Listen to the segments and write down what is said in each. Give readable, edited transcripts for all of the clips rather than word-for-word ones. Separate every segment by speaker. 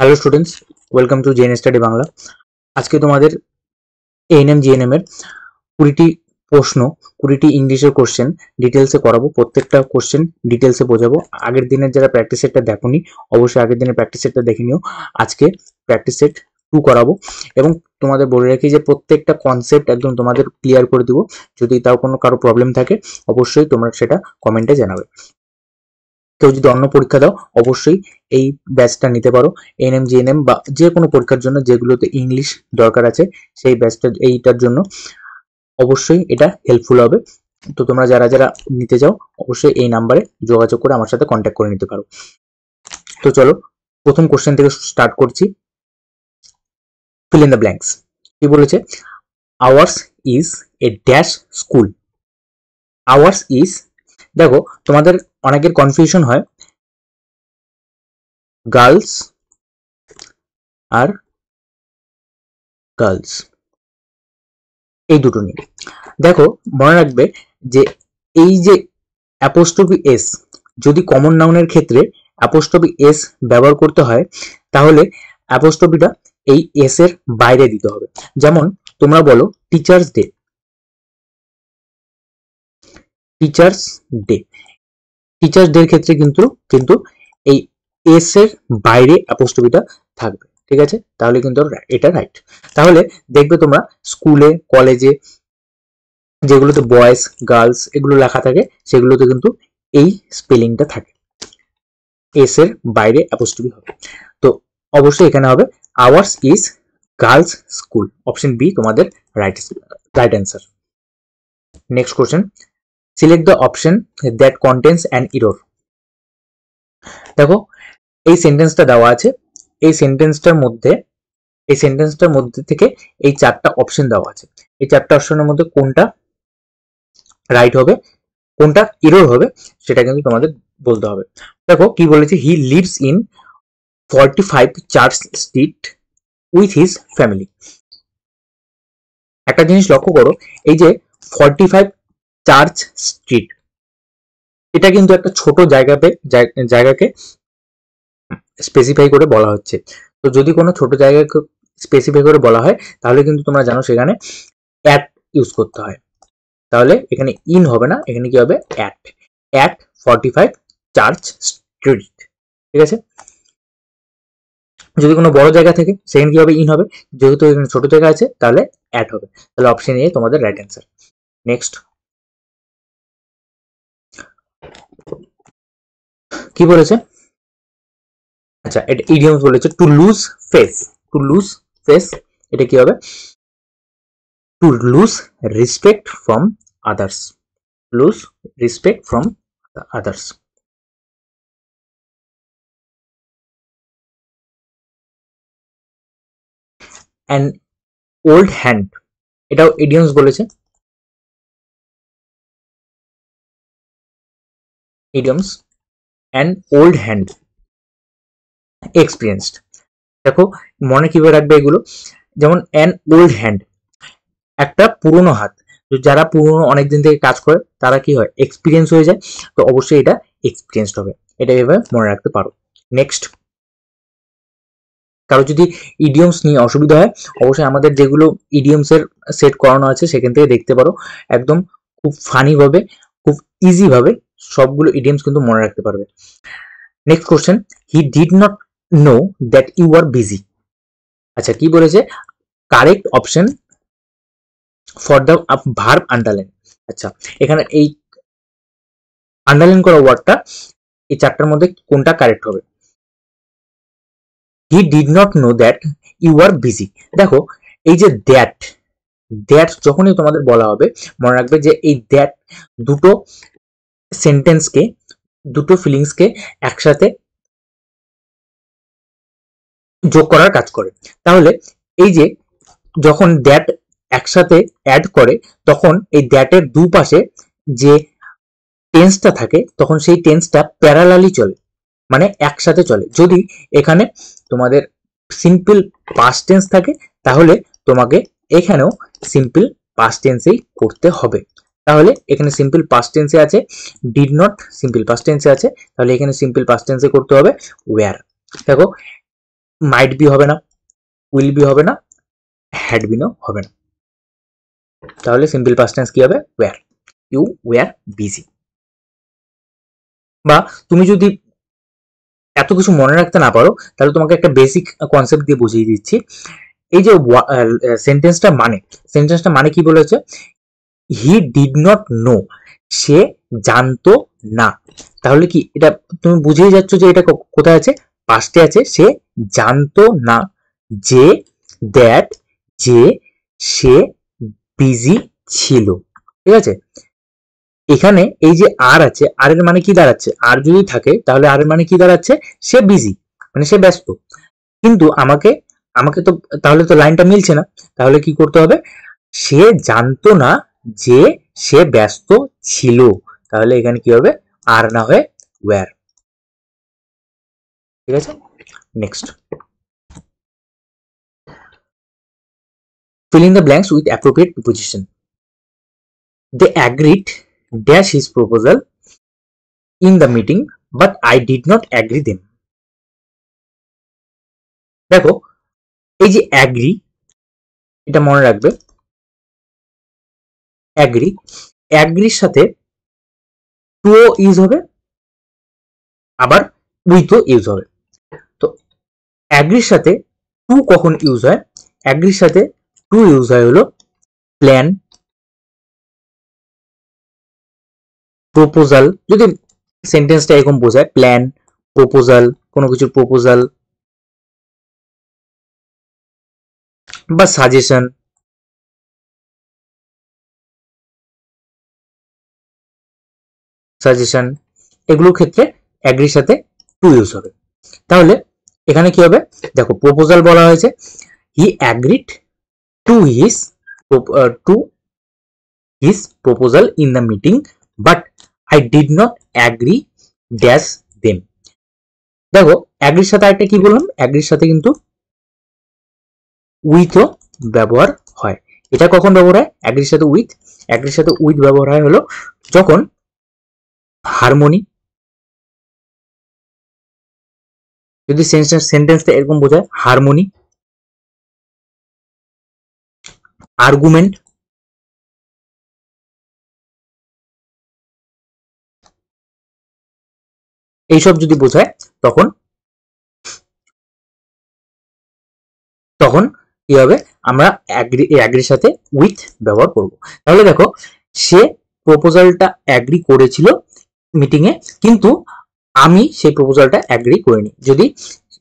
Speaker 1: Hello students, welcome to JN study Bangla. আজকে তোমাদের ANM GNM এর 20টি প্রশ্ন, 20টি ইংলিশের কোশ্চেন ডিটেলসে করাবো। প্রত্যেকটা কোশ্চেন ডিটেলসে বোঝাবো। আগের দিনের যারা প্র্যাকটিস সেটটা দেখোনি, অবশ্যই আগের দিনের প্র্যাকটিস সেটটা দেখে নিও। আজকে প্র্যাকটিস সেট 2 করাবো এবং তোমাদের বলে রাখি যে প্রত্যেকটা কনসেপ্ট একদম তোমাদের ক্লিয়ার করে দিব। যদি তাও কারো প্রবলেম থাকে অবশ্যই তোমরা সেটা কমেন্টে জানাবে। কেউ যদি অন্য পরীক্ষা দাও অবশ্যই এই ব্যাচটা নিতে পারো। এএনএম জিএনএম বা যে কোনো পরীক্ষার জন্য যেগুলোতে ইংলিশ দরকার আছে সেই ব্যাচটা, এইটার জন্য অবশ্যই এটা হেল্পফুল হবে। তো তোমরা যারা যারা নিতে চাও অবশ্যই এই নাম্বারে যোগাযোগ করে আমার সাথে কন্ট্যাক্ট করে নিতে পারো। তো চলো প্রথম কোশ্চেন থেকে স্টার্ট করছি। Fill in the blanks. কি বলেছে? Hours is a dash school. Hours is, দেখো তোমাদের অনেকের কনফিউশন হয় গার্লস আর গার্লস এই দুটো নিয়ে। দেখো মনে রাখবে যে এই যে অ্যাপোস্ট্রফি এস, যদি কমন নাউনের ক্ষেত্রে অ্যাপোস্ট্রফি এস ব্যবহার করতে হয় তাহলে অ্যাপোস্ট্রফিটা এই এস এর বাইরে দিতে হবে। যেমন তোমরা বলো teachers day, teachers day. Teachers day এর ক্ষেত্রে কিন্তু কিন্তু এই এস এর বাইরে অ্যাপোস্ট্রফিটা থাকবে। ঠিক আছে, তাহলে কিন্তু এটা রাইট। তাহলে দেখবে তোমরা স্কুলে কলেজে যেগুলোতে বয়েজ গার্লস এগুলো লেখা থাকে সেগুলোতে কিন্তু এই স্পেলিংটা থাকে, এস এর বাইরে অ্যাপোস্ট্রফি হবে। তো অবশ্যই এখানে হবে ours is girls school. Option B তোমাদের right answer. Next question, select the option that contains an error. দেখো এই সেন্টেন্সটা দেওয়া আছে, এই সেন্টেন্সটার মধ্যে থেকে এই 4টা অপশন দেওয়া আছে। এই 4টা অপশনের মধ্যে কোনটা রাইট হবে, কোনটা এরর হবে সেটা কিন্তু তোমাদের বলতে হবে। দেখো কি বলেছে, he lives in 45 church street with his family. একটা জিনিস লক্ষ্য করো, এই যে 45 চার্চ স্ট্রিট, এটা কিন্তু একটা ছোট জায়গাকে স্পেসিফাই করে বলা হচ্ছে। তো যদি কোনো ছোট জায়গাকে স্পেসিফাই করে বলা হয় তাহলে কিন্তু তোমরা জানো সেখানে অ্যাট ইউজ করতে হয়। তাহলে এখানে ইন হবে না, এখানে কি হবে অ্যাট 45 চার্চ স্ট্রিট। ঠিক আছে, যদি কোনো বড় জায়গা থেকে সেখানে কি হবে, ইন হবে। যেহেতু এখানে ছোট জায়গা আছে তাহলে অ্যাট হবে। তাহলে অপশন এ তোমাদের রাইট অ্যান্সার। নেক্সট কি বলেছে? আচ্ছা, এটা ইডিয়মস বলেছে। To lose face, to lose face এটা কি হবে? To lose respect from others, lose respect from others. An old hand, এটাও ইডিয়মস বলেছে। Idioms, an old hand experienced. দেখো মনে কিভাবে রাখবে এগুলো, যেমন অ্যান ওল্ড হ্যান্ড একটা পুরনো হাত, যারা পুরনো অনেকদিন থেকে কাজ করে তারা কি হয়, এক্সপিরিয়েন্স হয়ে যায়। তো অবশ্যই এটা এক্সপিরিয়েন্সড হবে, এটা এভাবে মনে রাখতে পারো। নেক্সট, কারো যদি ইডিয়মস নিয়ে অসুবিধা হয় অবশ্যই আমাদের যেগুলো ইডিয়মস এর সেট করানো আছে সেখান থেকে দেখতে পারো। একদম খুব ফানি ভাবে, খুব ইজি ভাবে সবগুলো ইডিয়মস কিন্তু মনে রাখতে পারবে। Next question, he did not know that you are busy. আচ্ছা কি বলেছে? Correct option for the verb underline. আচ্ছা এখানে এই আন্ডারলাইন করা ওয়ার্ডটা এই 4টার মধ্যে কোনটা কারেক্ট হবে? He did not know that you are busy. দেখো এই যে দ্যাট, দ্যাট যখনই তোমাদের বলা হবে মনে রাখবে যে এই দ্যাট দুটো সেন্টেন্সকে, দুটো ফিলিংসকে একসাথে যোগ করার কাজ করে। তাহলে এই যে যখন দ্যাট একসাথে অ্যাড করে তখন এই দ্যাটের দুপাশে যে টেন্সটা থাকে তখন সেই টেন্সটা প্যারালালি চলে, মানে একসাথে চলে। যদি এখানে তোমাদের সিম্পল পাস্ট টেন্স থাকে তাহলে তোমাকে এখানেও সিম্পল পাস্ট টেন্সেই করতে হবে। তাহলে এখানে সিম্পল পাস্ট টেন্সে আছে, ডিড নট সিম্পল পাস্ট টেন্সে আছে, তাহলে এখানে সিম্পল পাস্ট টেন্সে করতে হবে ওয়্যার। দেখো মাইট বি হবে না, উইল বি হবে না, হ্যাড বিনও হবে না। তাহলে সিম্পল পাস্ট টেন্স কি হবে? ওয়্যার। You were busy. বা তুমি যদি এত কিছু মনে রাখতে না পারো তাহলে তোমাকে একটা বেসিক কনসেপ্ট দিয়ে বুঝিয়ে দিচ্ছি। এই যে সেন্টেন্সটা মানে কি বলেছে? হি ডিড নট নো, সে জানতো না। তাহলে কি এটা তুমি বুঝেই যাচ্ছ যে এটা কোথায় আছে? পাস্টে আছে। সে জানতো না যে দ্যাট, যে সে বিজি ছিল। ঠিক আছে, এখানে এই যে আর আছে, আর এর মানে কি দাঁড়াচ্ছে? আর যদি থাকে তাহলে আর এর মানে কি দাঁড়াচ্ছে? সে বিজি, মানে সে ব্যস্ত। কিন্তু আমাকে আমাকে তো তাহলে তো লাইনটা মিলছে না। তাহলে কি করতে হবে? সে জানতো না যে সে ব্যস্ত ছিল। তাহলে এখানে কি হবে? আর না হয়ে ওয়্যার। ঠিক আছে, next. fill in the blanks with appropriate preposition. They agreed dash his proposal in the meeting, but I did not agree them. দেখো এই যে অ্যাগ্রি, এটা মনে রাখবে। অ্যাগ্রি, অ্যাগ্রির সাথে টুও ইউজ হবে, আবার উইথও ইউজ হবে। তো অ্যাগ্রির সাথে টু কখন ইউজ হয়? অ্যাগ্রির সাথে টু ইউজ হয় হলো প্ল্যান, প্রপোজাল। যদি সেন্টেন্সটা এরকম বোঝায়, প্ল্যান, প্রপোজাল, কোনো কিছুর প্রপোজাল বা সাজেশন, এগুলোর ক্ষেত্রে অ্যাগ্রির সাথে টু ইউজ হবে। তাহলে এখানে কি হবে? দেখো প্রপোজাল বলা হয়েছে, হি agreed to his proposal in the meeting, but I did not agree dash them. দেখো অ্যাগ্রির সাথে আরেকটা কি বললাম? অ্যাগ্রির সাথে কিন্তু উইথও ব্যবহার হয়। এটা কখন ব্যবহার হয়? অ্যাগ্রির সাথে উইথ। অ্যাগ্রির সাথে উইথ ব্যবহার হয় হলো যখন হারমোনি, যদি সেন্টেন্সটা এরকম বোঝায়, হারমোনি, আর্গুমেন্ট, এইসব যদি বোঝায় তখন তখন কি হবে? আমরা অ্যাগ্রির সাথে উইথ ব্যবহার করব। তাহলে দেখো সে প্রপোজালটা অ্যাগ্রি করেছিল মিটিং এ, কিন্তু আমি সেই প্রপোজালটা অ্যাগ্রি করিনি। যদি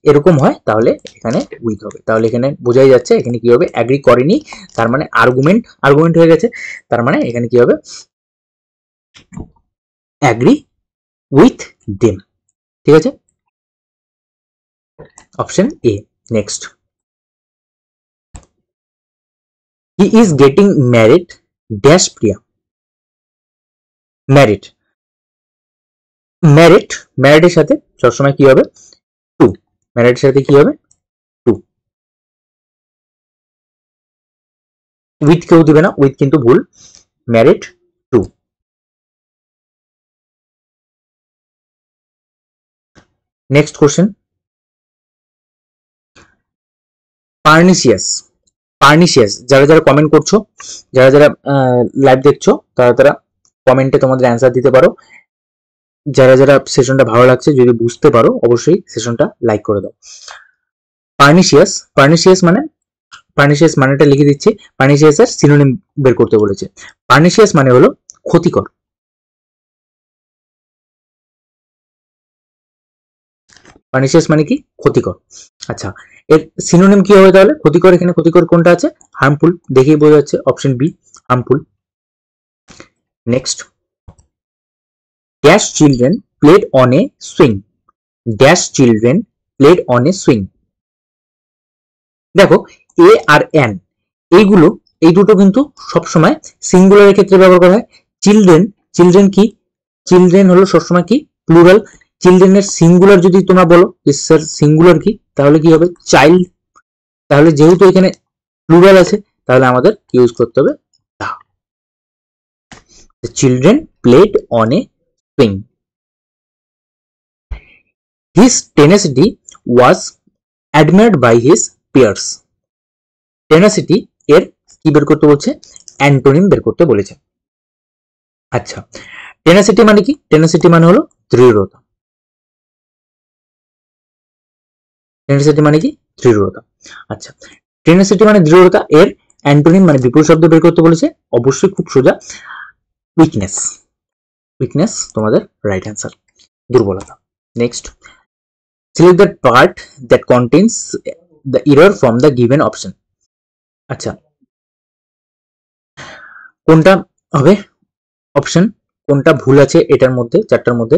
Speaker 1: এরকম হয় তাহলে এখানে উইথ হবে। তাহলে এখানে বোঝাই যাচ্ছে এখানে কি হবে? অ্যাগ্রি করেনি, তার মানে আর্গুমেন্ট হয়ে গেছে। তার মানে এখানে কি হবে? Agree with them. ঠিক আছে, option A. Next, he is getting married dash Priya. Married, ম্যারিডের সাথে সবসময় কি হবে? টু। ম্যারিডের সাথে কি হবে? টু। উইথ কেউ দিবে না, উইথ কিন্তু ভুল। Married to. Next question, pernicious. Pernicious, যারা যারা কমেন্ট করছো, যারা যারা লাইভ দেখছো, তারা তারা কমেন্টে তোমাদের অ্যান্সার দিতে পারো। যারা যারা সেশনটা ভালো লাগছে, যদি বুঝতে পারো অবশ্যই সেশনটা লাইক করে দাও। পার্নিসিয়াস, পার্নিসিয়াস মানেটা লিখে দিচ্ছি। পার্নিসিয়াসের সিনোনিম বের করতে বলেছে। পার্নিসিয়াস মানে হলো ক্ষতিকর। পার্নিসিয়াস মানে কি? ক্ষতিকর। আচ্ছা, এর সিনোনিম কি হবে তাহলে? ক্ষতিকর, এখানে ক্ষতিকর কোনটা আছে? হার্মফুল, দেখেই বোঝা যাচ্ছে option B, harmful. Next, dash children played on a swing. Dash children played on a swing. দেখো এ আর এন, এইগুলো, এই দুটো কিন্তু সবসময় সিঙ্গুলারের ক্ষেত্রে ব্যবহার করা হয়। চিলড্রেন, চিলড্রেন কি? চিলড্রেন হলো সবসময় কি? প্লুরাল। চিলড্রেনের সিঙ্গুলার যদি তোমরা বলো স্যার সিঙ্গুলার কি, তাহলে কি হবে? চাইল্ড। তাহলে যেহেতু এখানে প্লুরাল আছে তাহলে আমাদের ইউজ করতে হবে the. Children played on a swing. His tenacity was admired by his peers. Tenacity এর কি বের করতে বলছে? অ্যান্টোনিম বের করতে বলেছে। আচ্ছা, টেনাসিটি মানে কি? টেনাসিটি মানে হলো দৃঢ়তা। টেনাসিটি মানে কি? দৃঢ়তা। আচ্ছা, টেনাসিটি মানে দৃঢ়তা, এর অ্যান্টোনিম মানে বিপরীত শব্দ বের করতে বলেছে। অবশ্যই খুব সোজা, উইকনেস। উইকনেস তোমাদের রাইট অ্যান্সার, দুর্বলতা। Next, select that part that contains the error from the given option. আচ্ছা, কোনটা হবে অপশন, কোনটা ভুল আছে এটার মধ্যে, চারটার মধ্যে?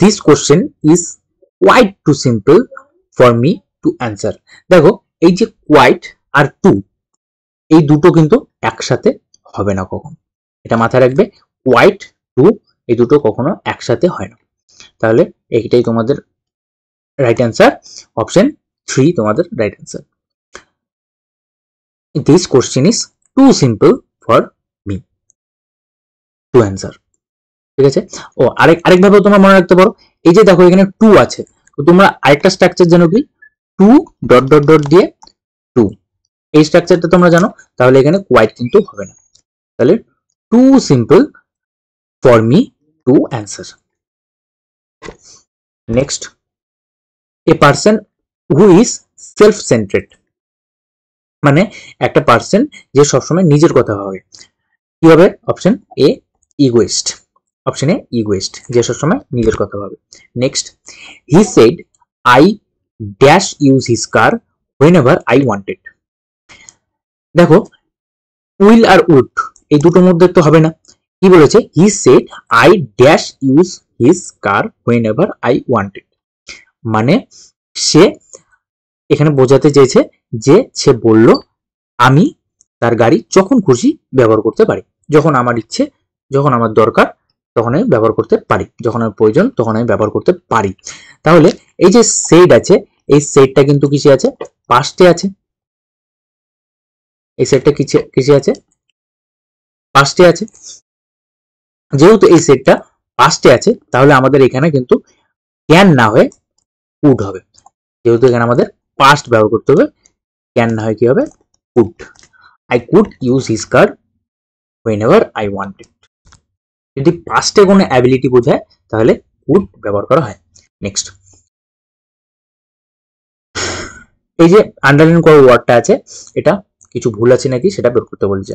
Speaker 1: This question is quite to simple for me to answer. দেখো, এই যে কোয়াইট আর টু, এই দুটো কিন্তু একসাথে হবে না কখন, এটা মাথায় রাখবে। কোয়াইট, টু, এই দুটো কখনো একসাথে হয় না। তাহলে এইটাই তোমাদের রাইট অ্যান্সার, অপশন 3 তোমাদের right answer. This question is too simple for me to answer. ঠিক আছে। ও আরেকভাবে তোমরা মনে রাখতে পারো, এই যে দেখো এখানে টু আছে, তো তোমরা আরেকটা স্ট্রাকচার জানো কি? টু ডট ডট ডট দিয়ে টু, এই স্ট্রাকচারটা তোমরা জানো। তাহলে এখানে কোয়াইট কিন্তু হবে না, তাহলে too simple for me to answer. Next, a person who is self centred, মানে একটা পার্সন যে সবসময় নিজের কথা ভাবে, কি হবে? Option A, egoist. Option A, egoist, যে সবসময় নিজের কথা ভাবে। Next, he said I dash use his car whenever I wanted। দেখো, উইল আর উড এই দুটোর মধ্যে তো হবে না। কি বলেছে? He said I dash use his car whenever I wanted, মানে সে এখানে বোঝাতে চেয়েছে যে সে বলল আমি তার গাড়ি যখন খুশি ব্যবহার করতে পারি, যখন আমার ইচ্ছে, যখন আমার দরকার তখন আমি ব্যবহার করতে পারি, যখন আমার প্রয়োজন তখন আমি ব্যবহার করতে পারি। তাহলে এই যে সেড আছে, এই সেডটা কিন্তু কিসে আছে? পাস্টে আছে। এই সেটটা কিসে আছে? পাস্টে আছে। যেহেতু এই সেটটা পাস্টে আছে, তাহলে আমাদের এখানে কিন্তু ক্যান না হয়ে কুড হবে। যেহেতু এখানে আমাদের পাস্ট ব্যবহার করতে হবে, ক্যান না হয় কি হবে? Could. I could use his car whenever I wanted। যদি পাস্টে কোনো অ্যাবিলিটি বোঝায় তাহলে কুড ব্যবহার করা হয়। নেক্সট, এই যে আন্ডারলাইন করা ওয়ার্ডটা আছে, এটা কিছু ভুল আছে নাকি সেটা বের করতে বলছে।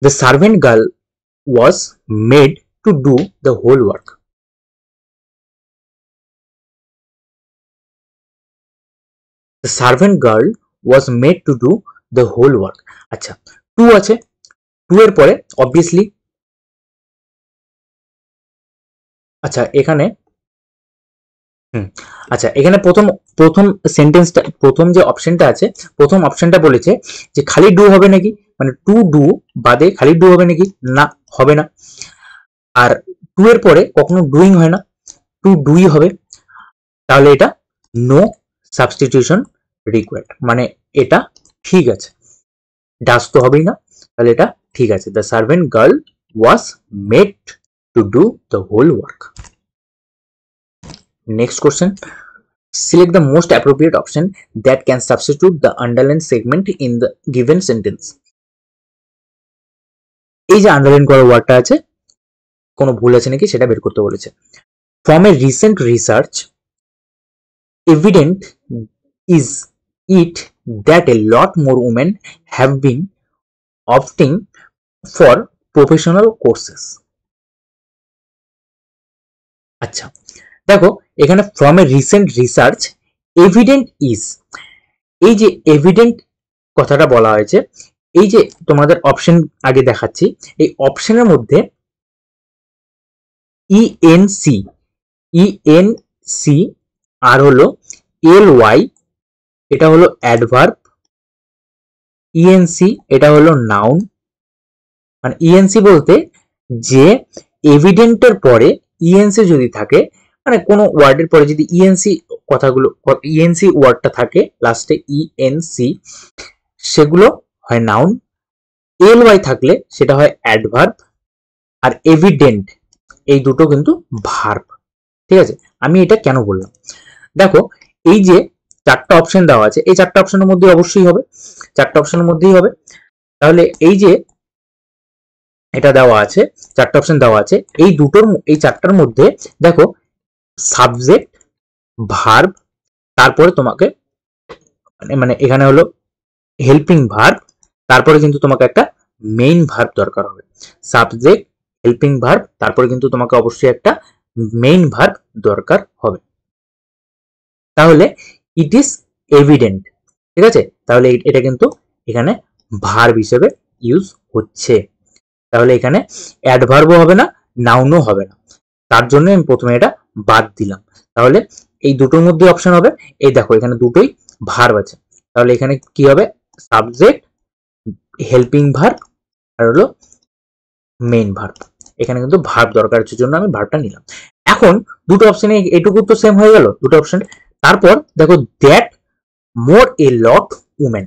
Speaker 1: The servant girl was made to do the whole work। The servant girl was made to do the whole work। আচ্ছা, টু আছে, টু এর পরে অবভিয়াসলি, আচ্ছা এখানে আচ্ছা এখানে প্রথম সেন্টেন্সটা, প্রথম যে অপশনটা আছে, প্রথম অপশনটা বলেছে যে খালি ডু হবে নাকি, মানে টু ডু বাদে খালি ডু হবে নাকি? না, হবে না। আর টু এর পরে কখনো ডুইং হয় না, টু ডুই হবে। তাহলে এটা নো সাবস্টিটিউশন রিকোয়ার্ড, মানে এটা ঠিক আছে। ডাস তো হবেই না, তাহলে এটা ঠিক আছে। The servant girl was made to do the whole work. Next question, select the most appropriate option that can substitute the underlined segment in the given sentence। এই যে আন্ডারলাইন করা ওয়ার্ডটা আছে, কোনো ভুল আছে নাকি সেটা বের করতে বলেছে। From a recent research, evident is it that a lot more women have been opting for professional courses। আচ্ছা, দেখো এখানে from a recent research, evident is, এই যে এভিডেন্ট কথাটা বলা হয়েছে, এই যে তোমাদের অপশন আগে দেখাচ্ছি, এই অপশনের মধ্যে ইএনসি, ইএনসি আর হলো এল ওয়াই, এটা হলো অ্যাডভার্ব, ইএনসি এটা হলো নাউন। মানে ইএনসি বলতে যে এভিডেন্টের পরে ইএনসি যদি থাকে, মানে কোনো ওয়ার্ডের পরে যদি ইএনসি কথাগুলো, ইএনসি ওয়ার্ডটা থাকে লাস্টে, ইএনসি, সেগুলো হয় নাউন। এল ওয়াই থাকলে সেটা হয় অ্যাডভার্ব, আর এভিডেন্ট এই দুটো কিন্তু ভার্ব। ঠিক আছে, আমি এটা কেন বললাম? দেখো, এই যে চারটা অপশন দেওয়া আছে, এই চারটা অপশনের মধ্যে অবশ্যই হবে, চারটা অপশনের মধ্যেই হবে। তাহলে এই যে এটা দেওয়া আছে, চারটা অপশন দেওয়া আছে, এই চারটার মধ্যে দেখো সাবজেক্ট, ভার্ব, তারপরে তোমাকে মানে এখানে হলো হেল্পিং ভার্ব, তারপরে কিন্তু তোমাকে একটা মেইন ভার্ব দরকার হবে। সাবজেক্ট, হেল্পিং ভার্ব, তারপরে কিন্তু তোমাকে অবশ্যই একটা মেইন ভার্ব দরকার হবে। তাহলে ইট ইজ এভিডেন্ট, ঠিক আছে, তাহলে এটা কিন্তু এখানে ভার্ব হিসেবে ইউজ হচ্ছে। তাহলে এখানে অ্যাডভার্বও হবে না, নাউনও হবে না, তার জন্য আমি প্রথমে এটা বাদ দিলাম। তাহলে এই দুটোর মধ্যে অপশন হবে, এই দেখো এখানে দুটোই ভার্ব আছে, তাহলে এখানে কি হবে, সাবজেক্ট, হেল্পিং ভার্ব আর হলো মেইন ভার্ব। এখানে কিন্তু ভার্ব দরকার আছে, জন্য আমি ভার্বটা নিলাম। এখন দুটো অপশনে এটুকু তো সেম হয়ে গেল, দুটো অপশন। তারপর দেখো that more A lot women,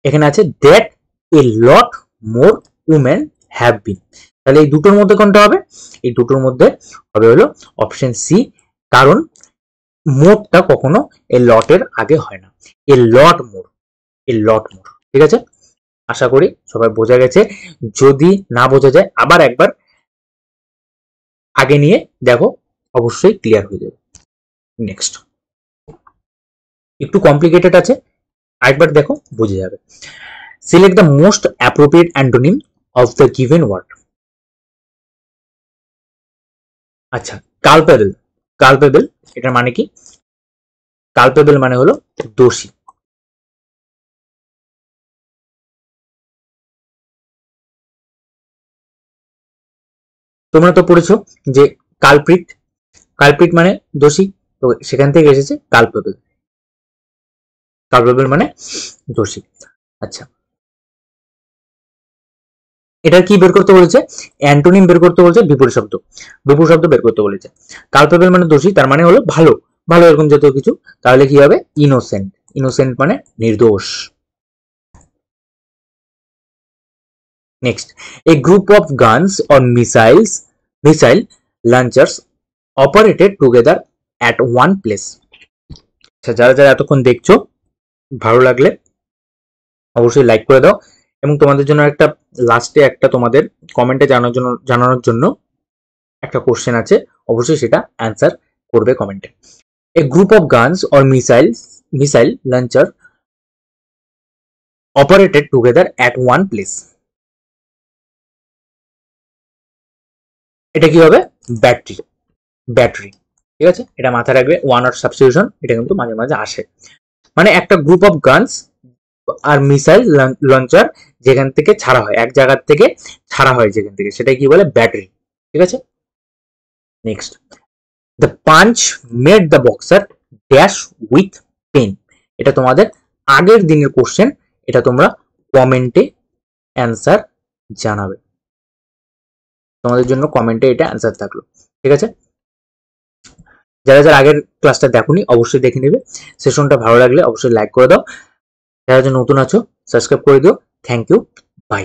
Speaker 1: এখানে আছে that a lot more women have been. তাহলে এই দুটোর মধ্যে কোনটা হবে, এই দুটোর মধ্যে হবে হলো অপশন সি, কারণ মোরটা কখনো এ লটের আগে হয় না, এ লট মোর, এ লট মোর। ঠিক আছে, আশা করি সবাই বোঝা গেছে। যদি না বোঝা যায় আবার একবার আগে নিয়ে দেখো, অবশ্যই ক্লিয়ার হয়ে যাবে। নেক্সট একটু কমপ্লিকেটেড আছে, আরেকবার দেখো বুঝে যাবে। Select the most appropriate antonym of the given word. আচ্ছা, কালপেবল, কালপেবল এটার মানে কি? কালপেবল মানে হলো দোষী। তোমরা তো পড়েছো যে কালপ্রিট, কালপ্রিট মানে দোষী, তো সেখান থেকে এসেছে কালপেবল, কালপেবল মানে দোষী। আচ্ছা, এটা কি বের করতে বলেছে? অ্যান্টোনিম বের করতে বলেছে, বিপরীত শব্দ, বিপরীত শব্দ বের করতে বলেছে। কালপেবল মানে দোষী, তার মানে হলো ভালো, ভালো এরকম জাতীয় কিছু। তাহলে কি হবে? ইনোসেন্ট, ইনোসেন্ট মানে নির্দোষ। Next, a group of guns or missile launchers operated together at one place. আচ্ছা, যারা যারা এতক্ষণ দেখছো, ভালো লাগলে অবশ্যই লাইক করে দাও, এবং তোমাদের জন্য একটা লাস্টে একটা তোমাদের কমেন্টে জানানোর জন্য একটা কোশ্চেন আছে, অবশ্যই সেটা অ্যান্সার করবে কমেন্টে। A group of guns or missile launcher operated together at one place. এটা কি হবে? Battery, battery. ঠিক আছে, এটা মাথায় রাখবে, ওয়ান অর সাবস্টিটিউশন এটা কিন্তু মাঝে মাঝে আসে। মানে একটা গ্রুপ অফ গানস আর মিসাইল লঞ্চার যেখান থেকে ছাড়া হয়, এক জায়গার থেকে ছাড়া হয় যেখান থেকে, সেটা কি বলে? ব্যাটারি। ঠিক আছে, next, the punch made the boxer dash with pain. এটা তোমাদের আগের দিনের কোশ্চেন, এটা তোমরা কমেন্টে অ্যান্সার জানাবে, তোমাদের জন্য কমেন্টে এটা অ্যান্সার থাকলো। ঠিক আছে, যারা যারা আগের ক্লাসটা দেখোনি অবশ্যই দেখে নেবে। সেশনটা ভালো লাগলে অবশ্যই লাইক করে দাও, যারা যারা নতুন আছো সাবস্ক্রাইব করে দিও। Thank you, by.